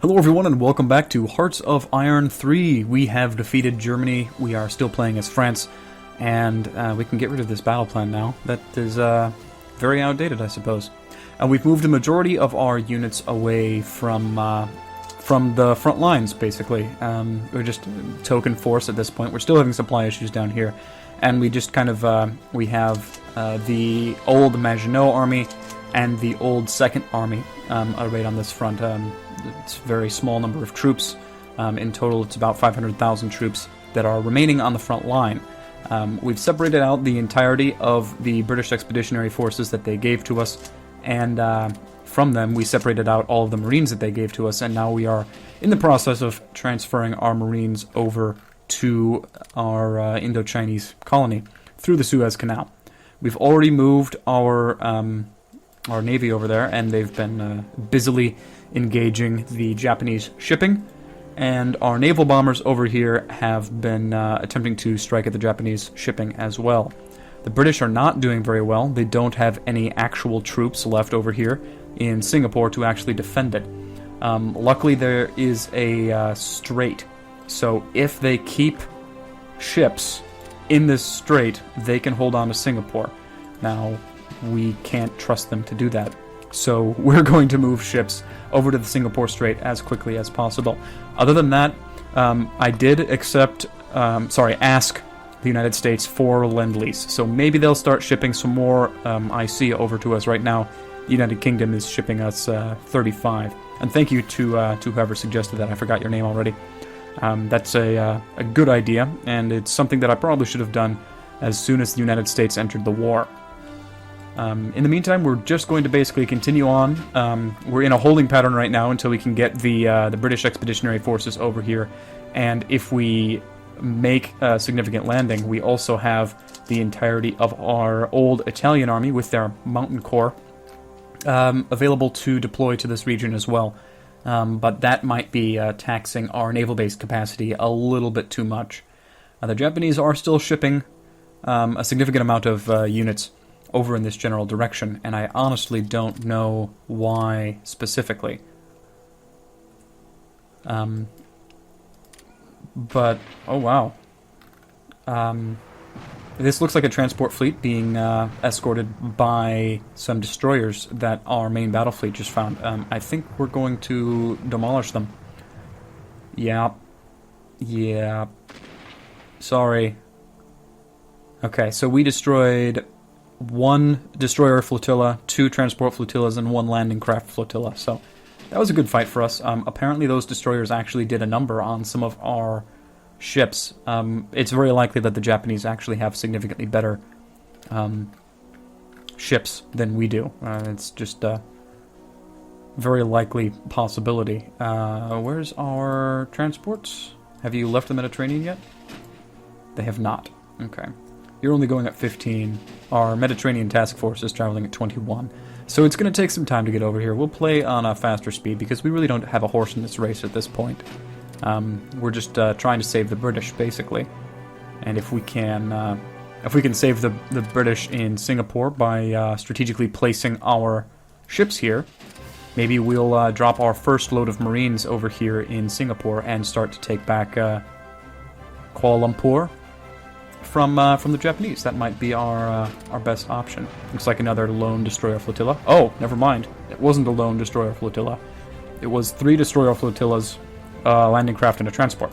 Hello everyone and welcome back to Hearts of Iron 3. We have defeated Germany, we are still playing as France, and we can get rid of this battle plan now. That is very outdated, I suppose. We've moved a majority of our units away from the front lines, basically. We're just token force at this point. We're still having supply issues down here, and we just kind of, we have the old Maginot Army and the old 2nd Army arrayed on this front. It's a very small number of troops. In total, it's about 500,000 troops that are remaining on the front line. We've separated out the entirety of the British Expeditionary Forces that they gave to us, and from them we separated out all of the Marines that they gave to us, and now we are in the process of transferring our Marines over to our Indo-Chinese colony through the Suez Canal. We've already moved our Navy over there, and they've been busily engaging the Japanese shipping, and our naval bombers over here have been attempting to strike at the Japanese shipping as well. The British are not doing very well. They don't have any actual troops left over here in Singapore to actually defend it. Luckily there is a strait, so if they keep ships in this strait, they can hold on to Singapore. Now, we can't trust them to do that, so we're going to move ships over to the Singapore Strait as quickly as possible. Other than that, I did ask the United States for Lend-Lease, so maybe they'll start shipping some more IC over to us. Right now, the United Kingdom is shipping us 35, and thank you to whoever suggested that. I forgot your name already. That's a good idea, and it's something that I probably should have done as soon as the United States entered the war. In the meantime, we're just going to basically continue on. We're in a holding pattern right now until we can get the British Expeditionary Forces over here, and if we make a significant landing, we also have the entirety of our old Italian army with their mountain corps available to deploy to this region as well. But that might be taxing our naval base capacity a little bit too much. The Japanese are still shipping a significant amount of units over in this general direction, and I honestly don't know why specifically. But, oh wow. This looks like a transport fleet being escorted by some destroyers that our main battle fleet just found. I think we're going to demolish them. Yeah. Sorry. Okay, so we destroyed 1 destroyer flotilla, 2 transport flotillas, and 1 landing craft flotilla. So that was a good fight for us. Apparently those destroyers actually did a number on some of our ships. It's very likely that the Japanese actually have significantly better ships than we do. It's just a very likely possibility. Where's our transports? Have you left the Mediterranean yet? They have not. Okay. You're only going at 15. Our Mediterranean task force is traveling at 21. So it's going to take some time to get over here. We'll play on a faster speed because we really don't have a horse in this race at this point. We're just trying to save the British, basically. And if we can save the British in Singapore by strategically placing our ships here, maybe we'll drop our first load of Marines over here in Singapore and start to take back Kuala Lumpur from the Japanese. That might be our best option. Looks like another lone destroyer flotilla. Oh, never mind. It wasn't a lone destroyer flotilla. It was 3 destroyer flotillas, landing craft, and a transport.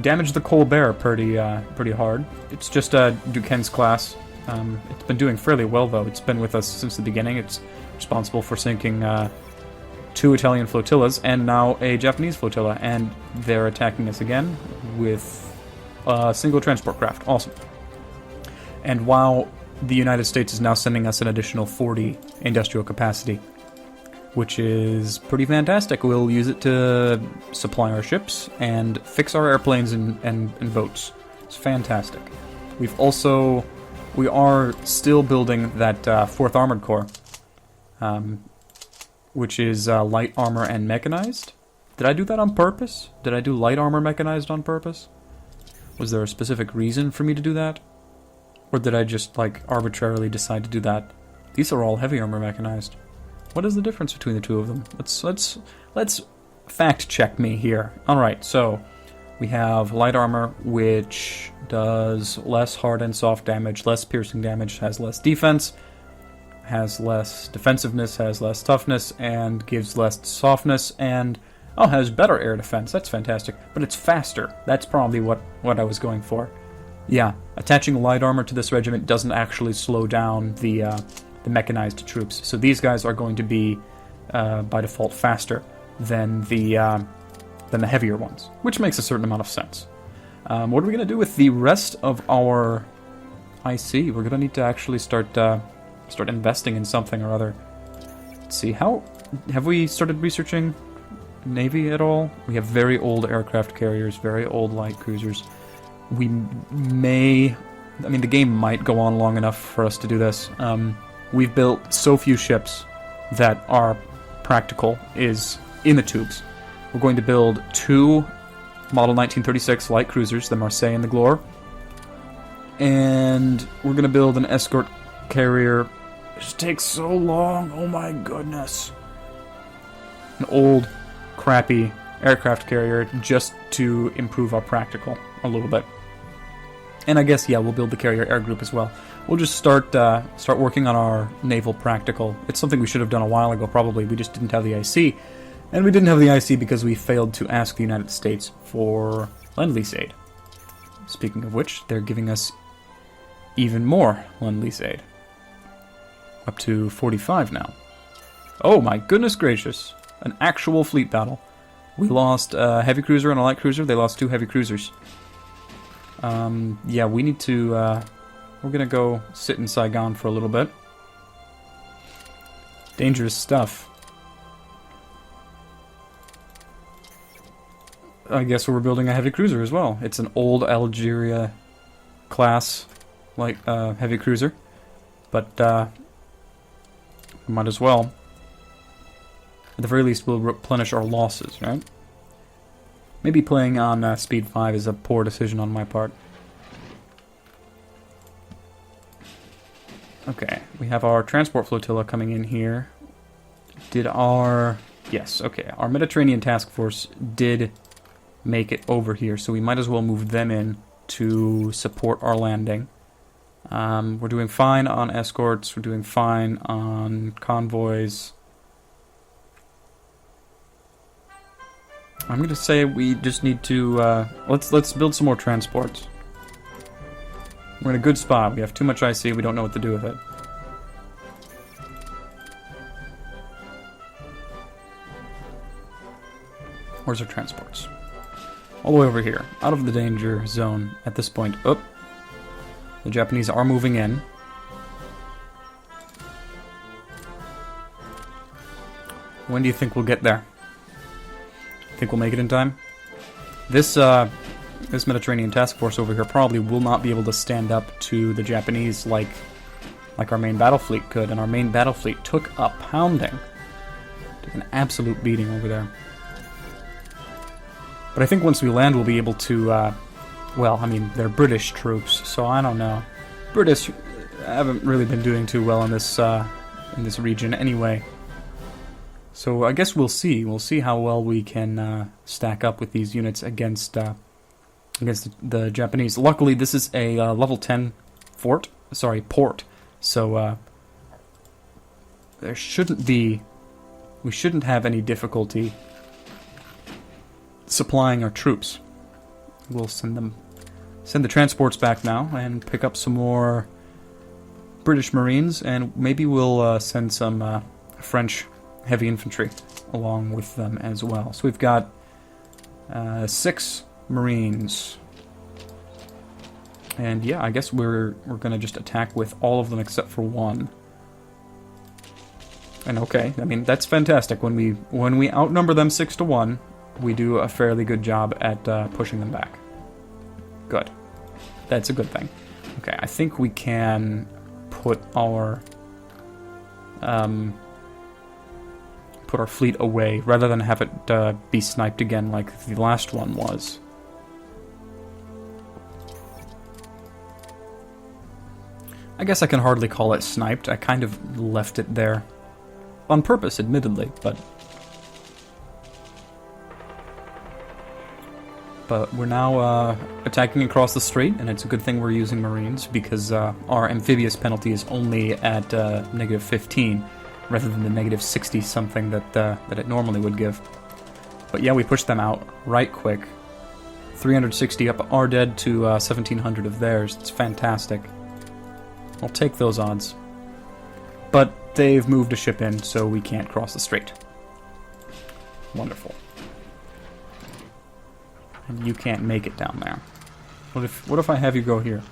Damaged the Colbert pretty hard. It's just a Duquesne's class. It's been doing fairly well, though. It's been with us since the beginning. It's responsible for sinking 2 Italian flotillas and now a Japanese flotilla, and they're attacking us again with a single transport craft. Awesome. And while the United States is now sending us an additional 40 industrial capacity, which is pretty fantastic. We'll use it to supply our ships and fix our airplanes and boats. It's fantastic. We are still building that 4th Armored Corps, which is light armor and mechanized. Did I do that on purpose? Did I do light armor mechanized on purpose? Was there a specific reason for me to do that? Or did I just, like, arbitrarily decide to do that? These are all heavy armor mechanized. What is the difference between the two of them? Let's fact check me here. All right, so we have light armor, which does less hard and soft damage, less piercing damage, has less defense, has less defensiveness, has less toughness, and gives less softness, and has better air defense. That's fantastic, but it's faster. That's probably what I was going for. Yeah, attaching light armor to this regiment doesn't actually slow down the mechanized troops. So these guys are going to be, by default, faster than the heavier ones, which makes a certain amount of sense. What are we going to do with the rest of our IC? We're going to need to actually start investing in something or other. Let's see, have we started researching Navy at all? We have very old aircraft carriers, very old light cruisers. We may... I mean, the game might go on long enough for us to do this. We've built so few ships that our practical is in the tubes. We're going to build 2 Model 1936 light cruisers, the Marseille and the Gloire. And we're going to build an escort carrier. It just takes so long, oh my goodness. An old, crappy aircraft carrier just to improve our practical a little bit. And I guess, yeah, we'll build the carrier air group as well. We'll just start working on our naval practical. It's something we should have done a while ago, probably. We just didn't have the IC. And we didn't have the IC because we failed to ask the United States for Lend-Lease aid. Speaking of which, they're giving us even more Lend-Lease aid. Up to 45 now. Oh my goodness gracious. An actual fleet battle. We lost a heavy cruiser and a light cruiser. They lost 2 heavy cruisers. Yeah, we need to, we're gonna go sit in Saigon for a little bit. Dangerous stuff. I guess we're building a heavy cruiser as well. It's an old Algeria class, like, heavy cruiser. But, we might as well. At the very least, we'll replenish our losses, right? Maybe playing on speed 5 is a poor decision on my part. Okay, we have our transport flotilla coming in here. Yes, okay. Our Mediterranean task force did make it over here, so we might as well move them in to support our landing. We're doing fine on escorts. We're doing fine on convoys. I'm going to say we just need to, let's build some more transports. We're in a good spot. We have too much IC, we don't know what to do with it. Where's our transports? All the way over here, out of the danger zone at this point. Oh, the Japanese are moving in. When do you think we'll get there? Think we'll make it in time? This Mediterranean task force over here probably will not be able to stand up to the Japanese like our main battle fleet could, and our main battle fleet took a pounding. Took an absolute beating over there. But I think once we land, we'll be able to, well, I mean, they're British troops, so I don't know. British haven't really been doing too well in this region anyway. So I guess we'll see. We'll see how well we can stack up with these units against the Japanese. Luckily, this is a level 10 port. So there shouldn't be. We shouldn't have any difficulty supplying our troops. We'll send the transports back now and pick up some more British Marines, and maybe we'll send some French heavy infantry along with them as well. So we've got 6 Marines. And yeah, I guess we're gonna just attack with all of them except for 1. And okay, I mean, that's fantastic. When we outnumber them 6-1, we do a fairly good job at pushing them back. Good. That's a good thing. Okay, I think we can put our fleet away rather than have it be sniped again like the last one was. I guess I can hardly call it sniped. I kind of left it there. On purpose, admittedly, but we're now attacking across the strait, and it's a good thing we're using Marines, because our amphibious penalty is only at -15, rather than the -60-something that it normally would give. But yeah, we pushed them out right quick. 360 up our dead to 1,700 of theirs. It's fantastic. I'll take those odds. But they've moved a ship in, so we can't cross the strait. Wonderful. And you can't make it down there. What if I have you go here?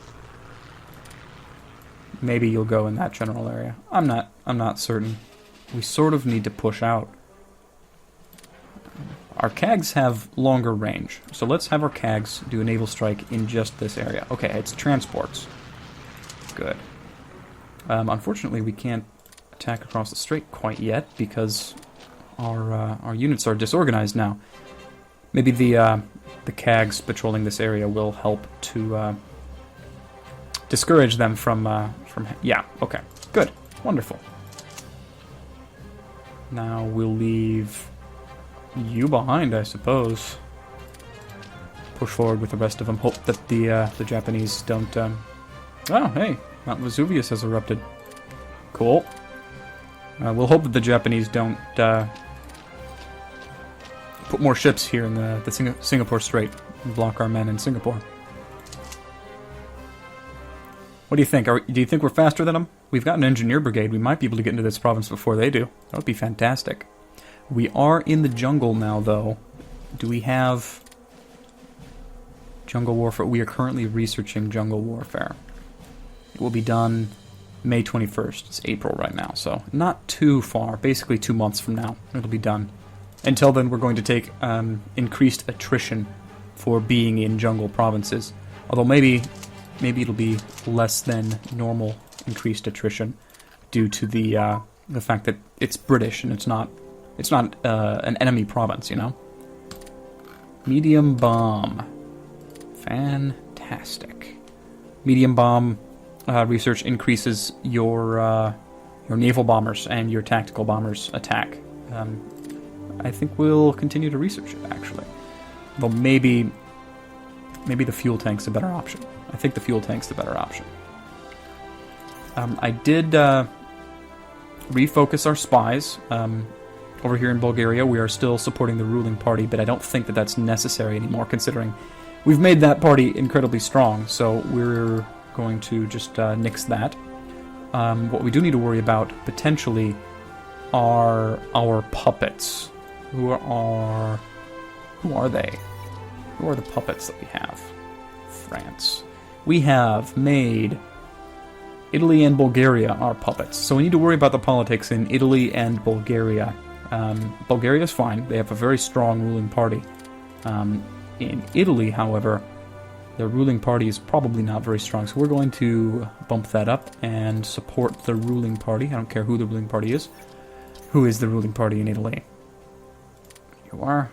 Maybe you'll go in that general area. I'm not certain. We sort of need to push out. Our CAGs have longer range, so let's have our CAGs do a naval strike in just this area. Okay, it's transports. Good. Unfortunately, we can't attack across the strait quite yet because our units are disorganized now. Maybe the CAGs patrolling this area will help to discourage them from. Yeah. Okay. Good. Wonderful. Now we'll leave you behind, I suppose. Push forward with the rest of them. Hope that the Japanese don't. Oh, hey, Mount Vesuvius has erupted. Cool. We'll hope that the Japanese don't put more ships here in the Singapore Strait and block our men in Singapore. What do you think? Do you think we're faster than them? We've got an engineer brigade. We might be able to get into this province before they do. That would be fantastic. We are in the jungle now, though. Do we have jungle warfare? We are currently researching jungle warfare. It will be done May 21st. It's April right now, so not too far. Basically 2 months from now, it'll be done. Until then, we're going to take increased attrition for being in jungle provinces. Although maybe it'll be less than normal increased attrition due to the fact that it's British and it's not an enemy province, you know? Medium bomb. Fantastic. Medium bomb research increases your naval bombers and your tactical bombers attack. I think we'll continue to research it, actually. Though maybe the fuel tank's a better option. I think the fuel tank's the better option. I did refocus our spies. Over here in Bulgaria, we are still supporting the ruling party, but I don't think that that's necessary anymore, considering we've made that party incredibly strong, so we're going to just nix that. What we do need to worry about, potentially, are our puppets. Who are they? Who are the puppets that we have? France. We have made Italy and Bulgaria our puppets, so we need to worry about the politics in Italy and Bulgaria. Bulgaria is fine. They have a very strong ruling party. In Italy, however, their ruling party is probably not very strong, so we're going to bump that up and support the ruling party. I don't care who the ruling party is. Who is the ruling party in Italy? You are.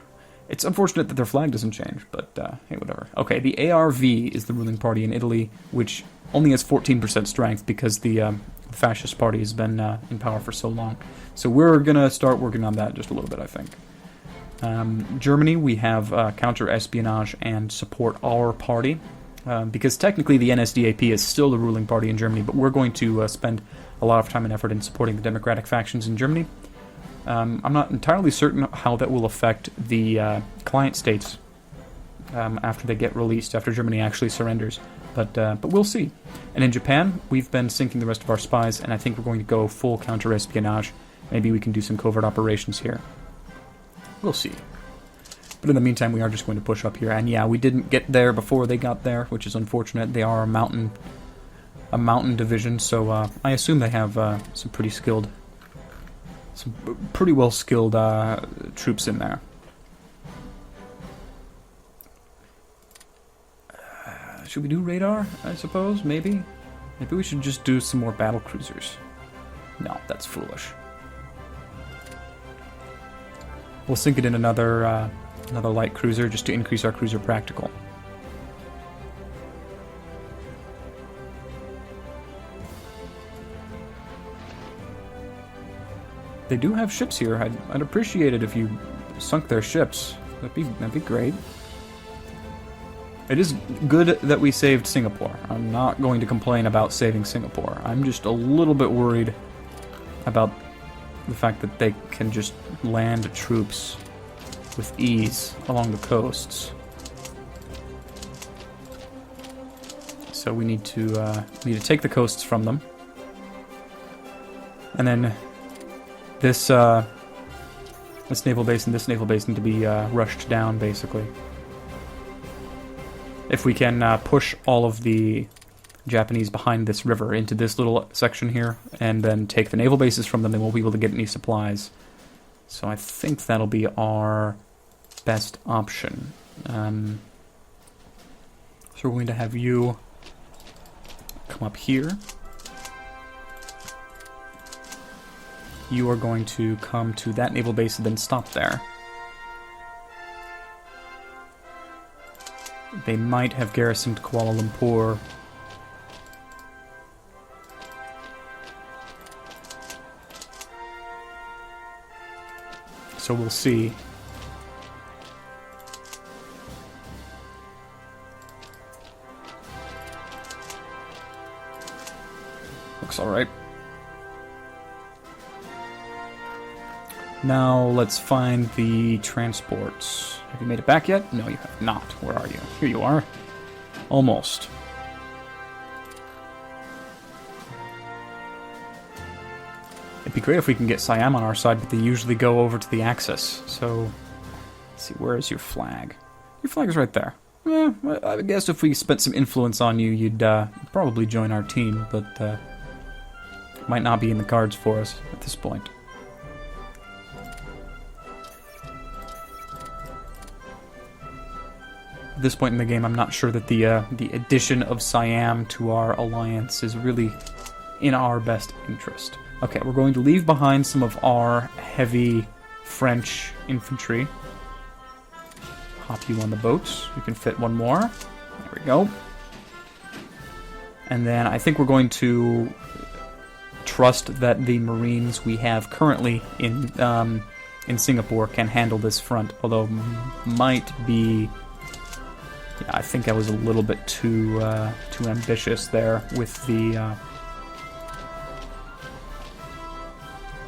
It's unfortunate that their flag doesn't change, but hey, whatever. Okay, the ARV is the ruling party in Italy, which only has 14% strength because the fascist party has been in power for so long. So we're going to start working on that just a little bit, I think. Germany, we have counter-espionage and support our party, because technically the NSDAP is still the ruling party in Germany, but we're going to spend a lot of time and effort in supporting the democratic factions in Germany. I'm not entirely certain how that will affect the client states after they get released, after Germany actually surrenders. But we'll see. And in Japan, we've been sinking the rest of our spies, and I think we're going to go full counter-espionage. Maybe we can do some covert operations here. We'll see. But in the meantime, we are just going to push up here. And yeah, we didn't get there before they got there, which is unfortunate. They are a mountain division, so I assume they have some pretty well skilled troops in there. Should we do radar, I suppose? Maybe we should just do some more battle cruisers. No, that's foolish. We'll sink it in another light cruiser just to increase our cruiser practical. They do have ships here. I'd appreciate it if you sunk their ships. That'd be great. It is good that we saved Singapore. I'm not going to complain about saving Singapore. I'm just a little bit worried about the fact that they can just land troops with ease along the coasts. So we need to take the coasts from them. And then this naval base and this naval base need to be rushed down, basically. If we can push all of the Japanese behind this river into this little section here, and then take the naval bases from them, they won't be able to get any supplies. So I think that'll be our best option. So we're going to have you come up here. You are going to come to that naval base and then stop there. They might have garrisoned Kuala Lumpur. So we'll see. Looks alright. Now let's find the transports. Have you made it back yet? No, you have not. Where are you? Here you are. Almost. It'd be great if we can get Siam on our side, but they usually go over to the Axis. So, let's see, where is your flag? Your flag is right there. I guess if we spent some influence on you, you'd probably join our team, but might not be in the cards for us at this point. At this point in the game, I'm not sure that the addition of Siam to our alliance is really in our best interest. Okay, we're going to leave behind some of our heavy French infantry. Hop you on the boats. You can fit one more. There we go. And then I think we're going to trust that the Marines we have currently in Singapore can handle this front, although might be... Yeah, I think I was a little bit too ambitious there with the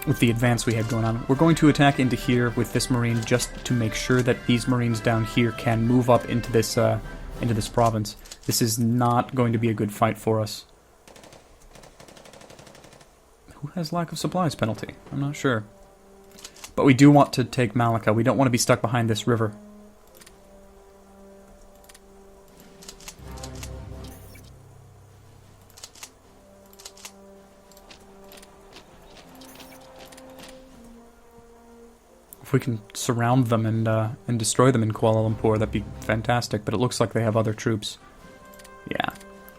advance we had going on. We're going to attack into here with this Marine just to make sure that these Marines down here can move up into this province. This is not going to be a good fight for us. Who has lack of supplies penalty? I'm not sure. But we do want to take Malacca. We don't want to be stuck behind this river. If we can surround them and destroy them in Kuala Lumpur, that'd be fantastic, but it looks like they have other troops. Yeah.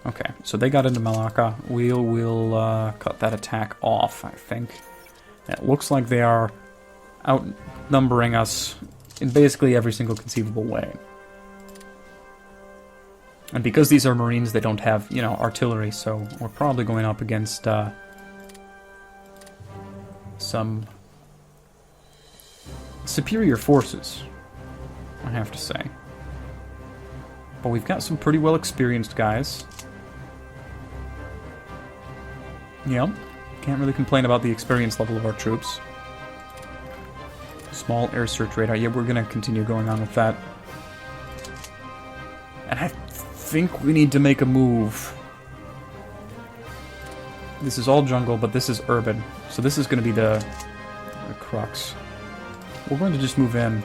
Okay, so they got into Malacca. We'll cut that attack off, I think. It looks like they are outnumbering us in basically every single conceivable way. And because these are Marines, they don't have, artillery, so we're probably going up against some superior forces, I have to say. But we've got some pretty well experienced guys. Yep. Can't really complain about the experience level of our troops. Small air search radar. Yeah, we're gonna continue going on with that. And I think we need to make a move. This is all jungle, but this is urban. So this is gonna be the crux. We're going to just move in.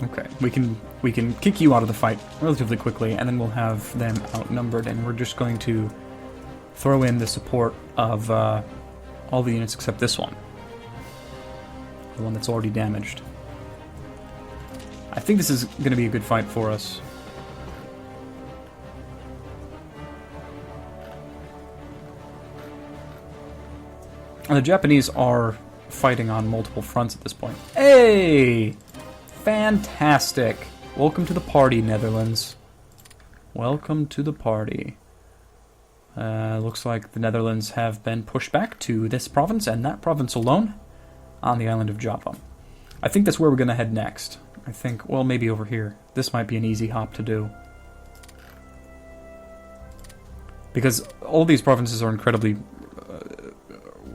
Okay, we can kick you out of the fight relatively quickly, and then we'll have them outnumbered, and we're just going to throw in the support of all the units except this one. The one that's already damaged. I think this is going to be a good fight for us. And the Japanese are fighting on multiple fronts at this point. Hey! Fantastic! Welcome to the party, Netherlands. Welcome to the party. Looks like the Netherlands have been pushed back to this province, and that province alone, on the island of Java. I think that's where we're going to head next. I think, well, maybe over here. This might be an easy hop to do. Because all these provinces are incredibly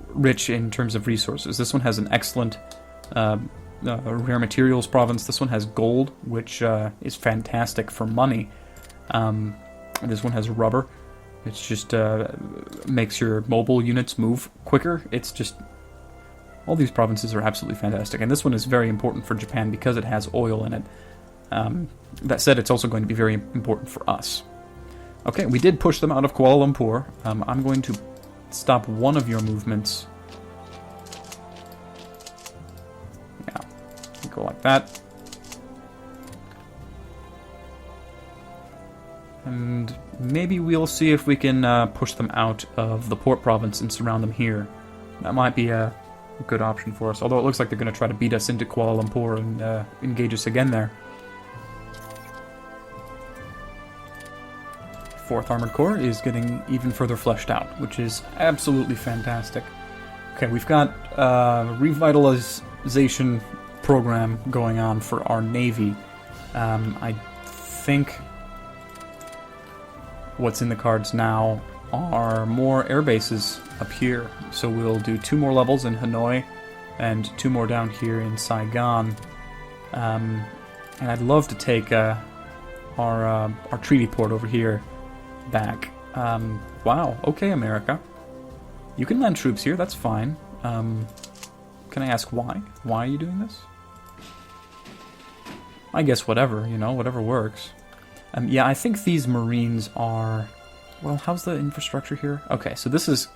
rich in terms of resources. This one has an excellent rare materials province. This one has gold, which is fantastic for money. This one has rubber. It's just makes your mobile units move quicker. It's just... all these provinces are absolutely fantastic. And this one is very important for Japan because it has oil in it. That said, it's also going to be very important for us. Okay, we did push them out of Kuala Lumpur. I'm going to stop one of your movements. Yeah, go like that. And maybe we'll see if we can push them out of the port province and surround them here. That might be a good option for us, although it looks like they're going to try to beat us into Kuala Lumpur and engage us again there. 4th Armored Corps is getting even further fleshed out, which is absolutely fantastic. Okay, we've got a revitalization program going on for our Navy. I think what's in the cards now are more air bases up here. So we'll do 2 more levels in Hanoi and 2 more down here in Saigon. And I'd love to take our treaty port over here back. Wow, okay, America. You can land troops here, that's fine. Can I ask why? Why are you doing this? I guess whatever, you know, whatever works. Yeah, I think these Marines are... well, how's the infrastructure here? Okay, so this is...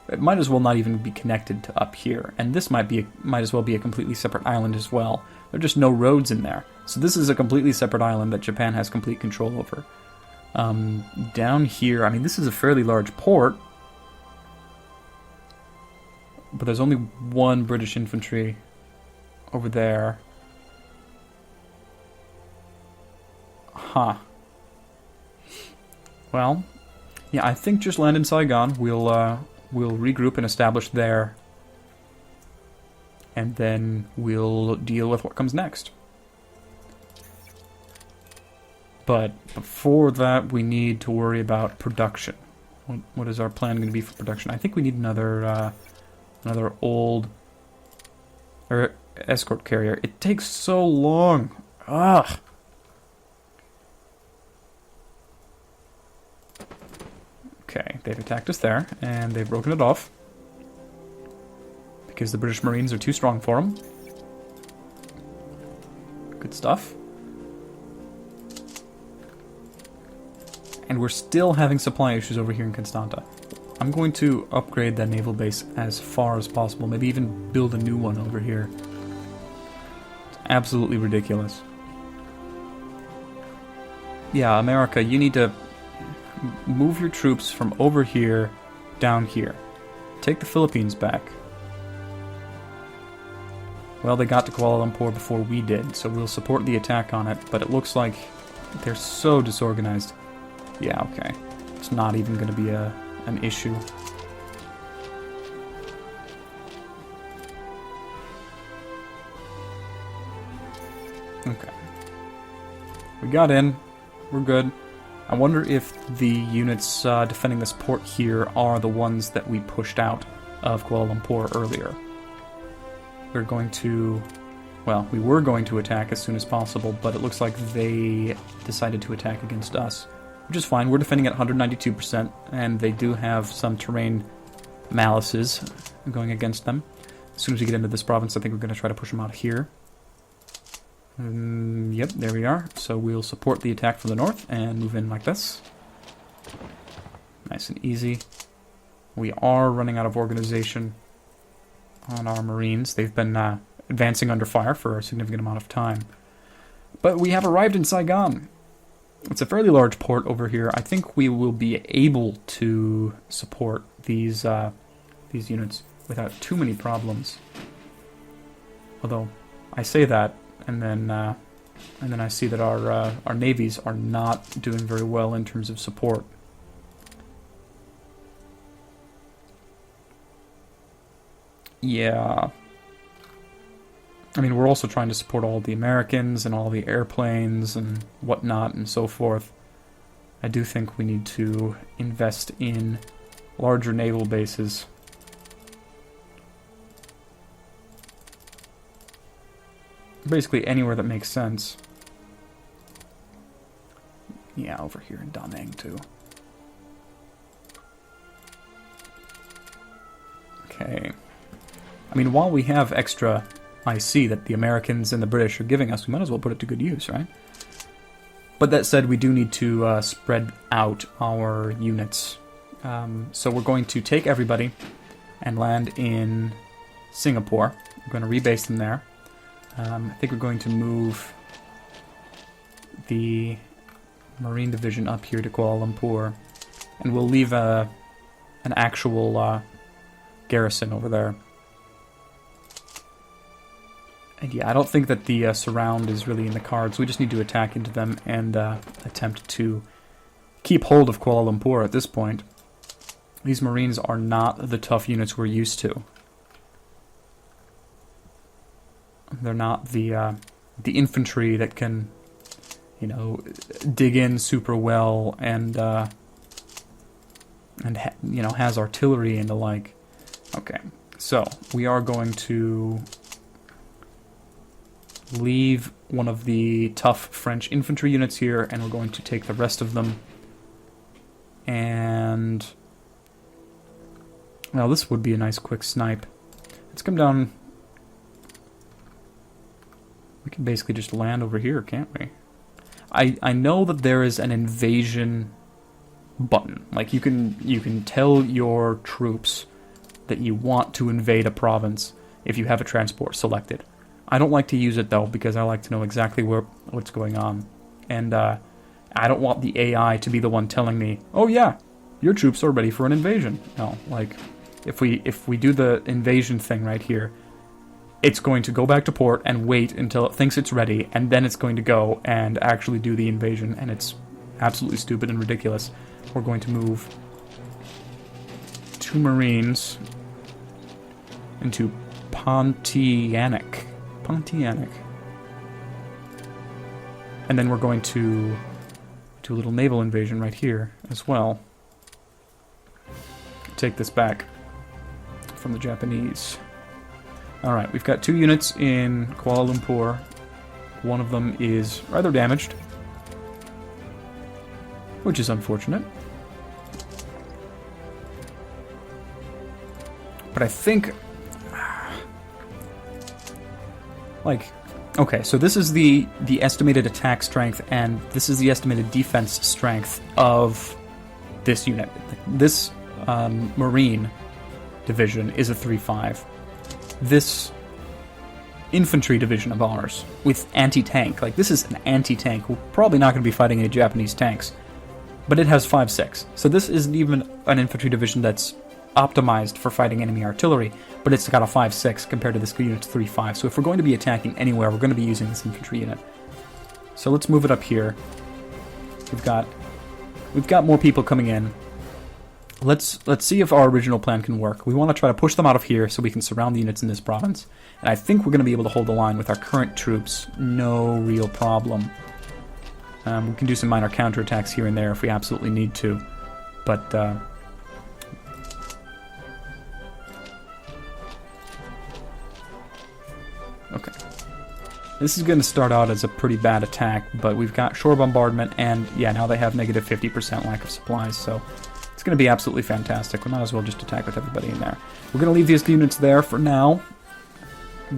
it might as well not even be connected to up here. And this might as well be a completely separate island as well. There are just no roads in there. So this is a completely separate island that Japan has complete control over. Down here, I mean, this is a fairly large port. But there's only 1 British infantry over there. Huh. Well, yeah, I think just land in Saigon. We'll regroup and establish there. And then we'll deal with what comes next. But before that, we need to worry about production. What is our plan going to be for production? I think we need another old escort carrier. It takes so long. Ugh. Okay, they've attacked us there, and they've broken it off. Because the British Marines are too strong for them. Good stuff. And we're still having supply issues over here in Constanta. I'm going to upgrade that naval base as far as possible. Maybe even build a new one over here. It's absolutely ridiculous. Yeah, America, you need to move your troops from over here down here. Take the Philippines back. Well, they got to Kuala Lumpur before we did, so we'll support the attack on it, but it looks like they're so disorganized. Yeah, okay. It's not even going to be an issue. Okay. We got in. We're good. I wonder if the units defending this port here are the ones that we pushed out of Kuala Lumpur earlier. We're going to... well, we were going to attack as soon as possible, but it looks like they decided to attack against us. Which is fine. We're defending at 192%, and they do have some terrain malices going against them. As soon as we get into this province, I think we're going to try to push them out here. Yep, there we are. So we'll support the attack from the north and move in like this. Nice and easy. We are running out of organization on our Marines. They've been advancing under fire for a significant amount of time. But we have arrived in Saigon. It's a fairly large port over here. I think we will be able to support these units without too many problems. Although I say that, and then I see that our navies are not doing very well in terms of support. Yeah. I mean, we're also trying to support all the Americans and all the airplanes and whatnot and so forth. I do think we need to invest in larger naval bases. Basically anywhere that makes sense. Yeah, over here in Da Nang too. Okay. I mean, while we have extra IC that the Americans and the British are giving us, we might as well put it to good use, right? But that said, we do need to spread out our units. So we're going to take everybody and land in Singapore. We're going to rebase them there. I think we're going to move the Marine Division up here to Kuala Lumpur. And we'll leave an actual garrison over there. And yeah, I don't think that the surround is really in the cards. We just need to attack into them and attempt to keep hold of Kuala Lumpur at this point. These Marines are not the tough units we're used to. They're not the infantry that can, you know, dig in super well and you know, has artillery and the like. Okay, so we are going to leave one of the tough French infantry units here, and we're going to take the rest of them. And well, this would be a nice quick snipe. Let's come down. We can basically just land over here, can't we? I know that there is an invasion button. Like, you can tell your troops that you want to invade a province if you have a transport selected. I don't like to use it, though, because I like to know exactly what's going on. And I don't want the AI to be the one telling me, oh yeah, your troops are ready for an invasion. No, like, if we do the invasion thing right here, it's going to go back to port and wait until it thinks it's ready, and then it's going to go and actually do the invasion, and it's absolutely stupid and ridiculous. We're going to move 2 Marines into Pontianak. And then we're going to do a little naval invasion right here as well. Take this back from the Japanese. Alright, we've got 2 units in Kuala Lumpur. One of them is rather damaged, which is unfortunate. But I think, like, okay, so this is the estimated attack strength, and this is the estimated defense strength of this unit. This Marine division is a 3-5. This infantry division of ours with anti-tank, like, this is an anti-tank. We're probably not going to be fighting any Japanese tanks, but it has 5-6. So this isn't even an infantry division that's optimized for fighting enemy artillery, but it's got a 5-6 compared to this unit's 3-5. So if we're going to be attacking anywhere, we're going to be using this infantry unit. So let's move it up here. We've got more people coming in. Let's see if our original plan can work. We want to try to push them out of here so we can surround the units in this province. And I think we're going to be able to hold the line with our current troops. No real problem. We can do some minor counterattacks here and there if we absolutely need to. But okay. This is going to start out as a pretty bad attack, but we've got shore bombardment, and yeah, now they have negative 50% lack of supplies, so it's going to be absolutely fantastic. We might as well just attack with everybody in there. We're going to leave these units there for now.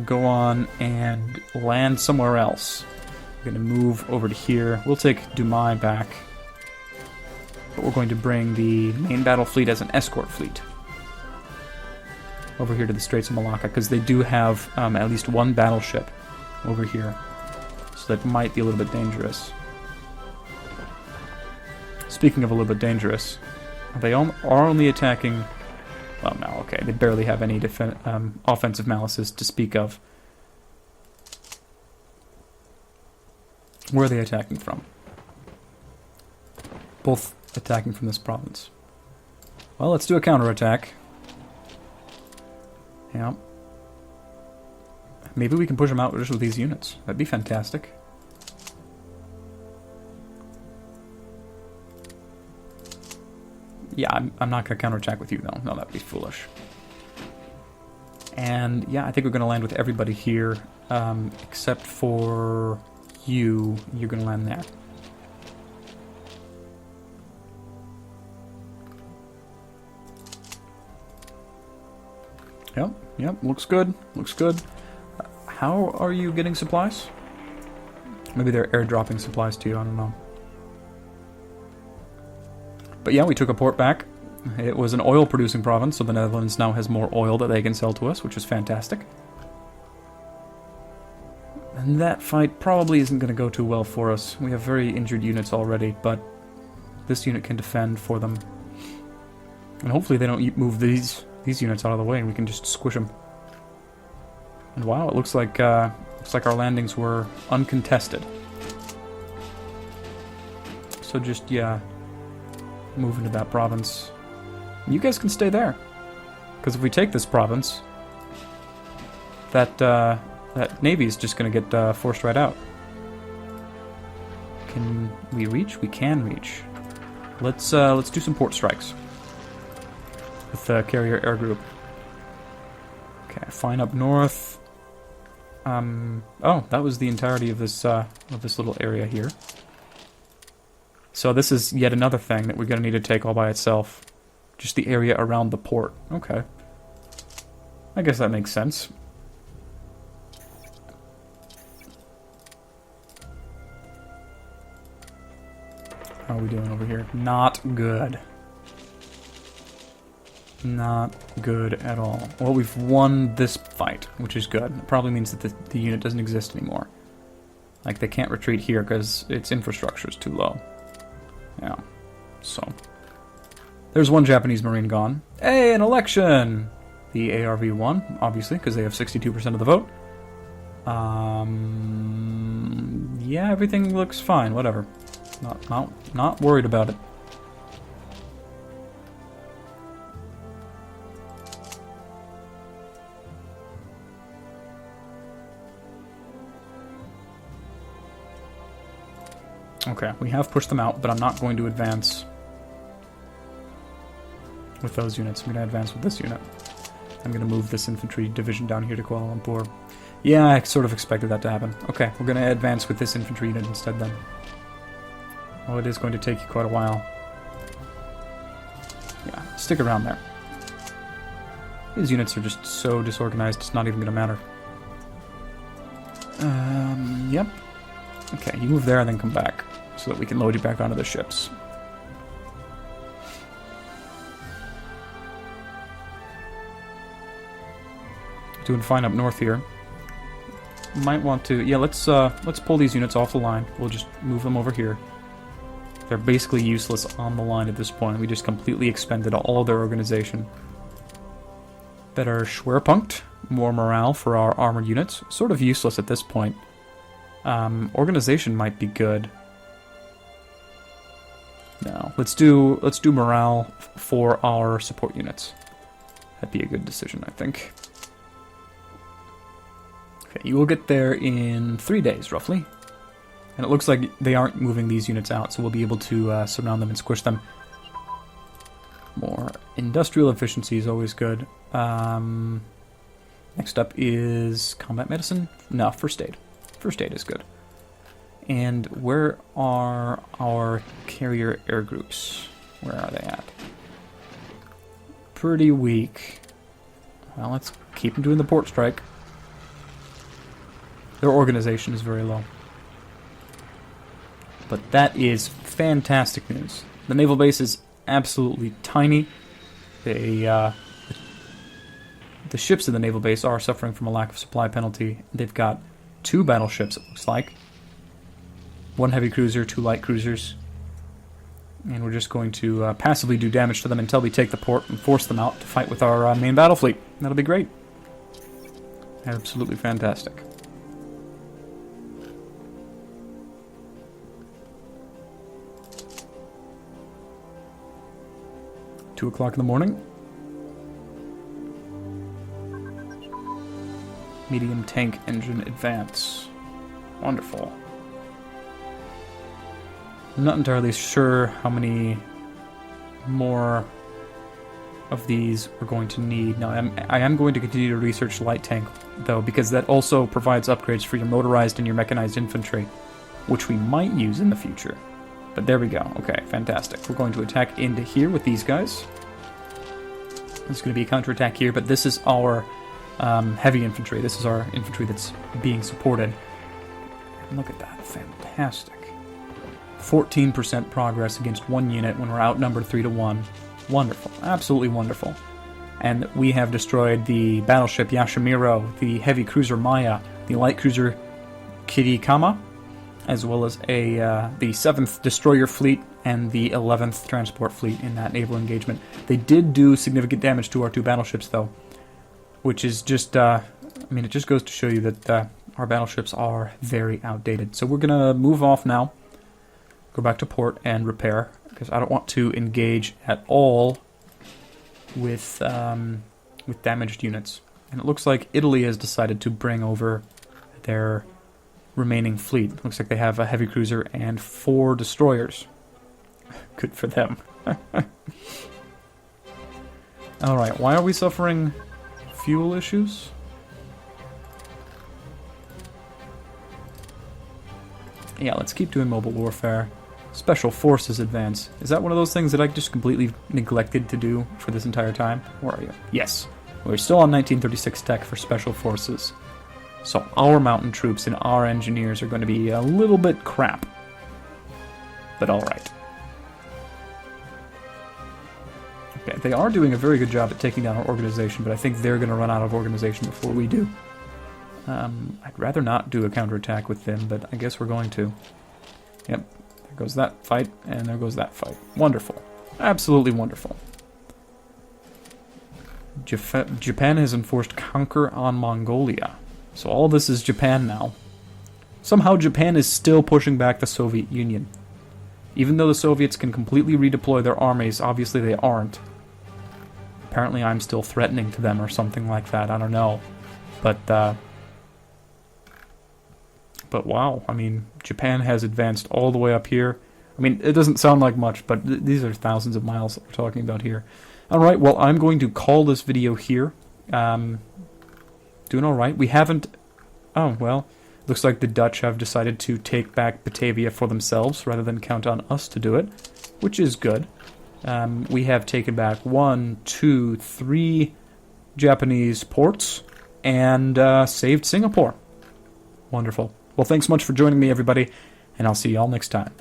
Go on and land somewhere else. We're going to move over to here. We'll take Dumai back, but we're going to bring the main battle fleet as an escort fleet over here to the Straits of Malacca, because they do have at least 1 battleship over here, so that might be a little bit dangerous. Speaking of a little bit dangerous, they are only attacking... Well, no, okay, they barely have any offensive malices to speak of. Where are they attacking from? Both attacking from this province. Well, let's do a counterattack. Yeah, maybe we can push them out just with these units. That'd be fantastic. Yeah, I'm not going to counterattack with you, though. No, that'd be foolish. And, yeah, I think we're going to land with everybody here, except for you. You're going to land there. Yep, looks good. Looks good. How are you getting supplies? Maybe they're airdropping supplies to you, I don't know. But yeah, we took a port back. It was an oil-producing province, so the Netherlands now has more oil that they can sell to us, which is fantastic. And that fight probably isn't going to go too well for us. We have very injured units already, but this unit can defend for them. And hopefully they don't move these units out of the way and we can just squish them. And wow, it looks like our landings were uncontested. So just, yeah, move into that province. You guys can stay there. Because if we take this province, that navy is just going to get forced right out. Can we reach? We can reach. Let's do some port strikes with the carrier air group. Okay, fine up north. Oh, that was the entirety of this little area here. So this is yet another thing that we're going to need to take all by itself. Just the area around the port. Okay. I guess that makes sense. How are we doing over here? Not good. Not good at all. Well, we've won this fight, which is good. It probably means that the unit doesn't exist anymore. Like, they can't retreat here because its infrastructure is too low. Yeah. So. There's one Japanese Marine gone. Hey, an election! The ARV won, obviously, because they have 62% of the vote. Yeah, everything looks fine. Whatever. Not worried about it. Okay, we have pushed them out, but I'm not going to advance with those units. I'm going to advance with this unit. I'm going to move this infantry division down here to Kuala Lumpur. Yeah, I sort of expected that to happen. Okay, we're going to advance with this infantry unit instead then. Well, it is going to take you quite a while. Yeah, stick around there. These units are just so disorganized, it's not even going to matter. Yep. Okay, you move there and then come back, so that we can load you back onto the ships. Doing fine up north here. Might want to... Yeah, let's pull these units off the line. We'll just move them over here. They're basically useless on the line at this point. We just completely expended all of their organization. Better Schwerpunkt. More morale for our armored units. Sort of useless at this point. Organization might be good. No, let's do morale for our support units. That'd be a good decision, I think. Okay, you will get there in 3 days, roughly. And it looks like they aren't moving these units out, so we'll be able to surround them and squish them. More industrial efficiency is always good. Next up is combat medicine. No, first aid. First aid is good. And where are our carrier air groups? Where are they at? Pretty weak. Well, let's keep them doing the port strike. Their organization is very low. But that is fantastic news. The naval base is absolutely tiny. The ships in the naval base are suffering from a lack of supply penalty. They've got 2 battleships, it looks like. 1 heavy cruiser, 2 light cruisers. And we're just going to passively do damage to them until we take the port and force them out to fight with our main battle fleet. That'll be great. Absolutely fantastic. Two o'clock in the morning. Medium tank engine advance. Wonderful. I'm not entirely sure how many more of these we're going to need. Now, I am going to continue to research light tank, though, because that also provides upgrades for your motorized and your mechanized infantry, which we might use in the future. But there we go. Okay, fantastic. We're going to attack into here with these guys. There's going to be a counterattack here, but this is our heavy infantry. This is our infantry that's being supported. And look at that. Fantastic. 14% progress against one unit when we're outnumbered 3-1. Wonderful. Absolutely wonderful. And we have destroyed the battleship Yashimiro, the heavy cruiser Maya, the light cruiser Kirikama, as well as the 7th destroyer fleet and the 11th transport fleet in that naval engagement. They did do significant damage to our 2 battleships, though, which is just, I mean, it just goes to show you that our battleships are very outdated. So we're going to move off now, go back to port and repair, because I don't want to engage at all with damaged units. And it looks like Italy has decided to bring over their remaining fleet. Looks like they have a heavy cruiser and 4 destroyers. Good for them. Alright, why are we suffering fuel issues? Yeah, let's keep doing mobile warfare. Special Forces advance. Is that one of those things that I just completely neglected to do for this entire time? Where are you? Yes. We're still on 1936 tech for Special Forces. So our mountain troops and our engineers are going to be a little bit crap. But alright. Okay, they are doing a very good job at taking down our organization, but I think they're going to run out of organization before we do. I'd rather not do a counterattack with them, but I guess we're going to. Yep, there goes that fight, and there goes that fight. Wonderful. Absolutely wonderful. Japan has enforced conquer on Mongolia. So all this is Japan now. Somehow Japan is still pushing back the Soviet Union. Even though the Soviets can completely redeploy their armies, obviously they aren't. Apparently I'm still threatening to them or something like that, I don't know. But wow, I mean, Japan has advanced all the way up here. I mean, it doesn't sound like much, but these are thousands of miles that we're talking about here. Alright, well, I'm going to call this video here. Doing alright. We haven't... Oh, well, looks like the Dutch have decided to take back Batavia for themselves rather than count on us to do it, which is good. We have taken back 1, 2, 3 Japanese ports and saved Singapore. Wonderful. Well, thanks so much for joining me, everybody, and I'll see you all next time.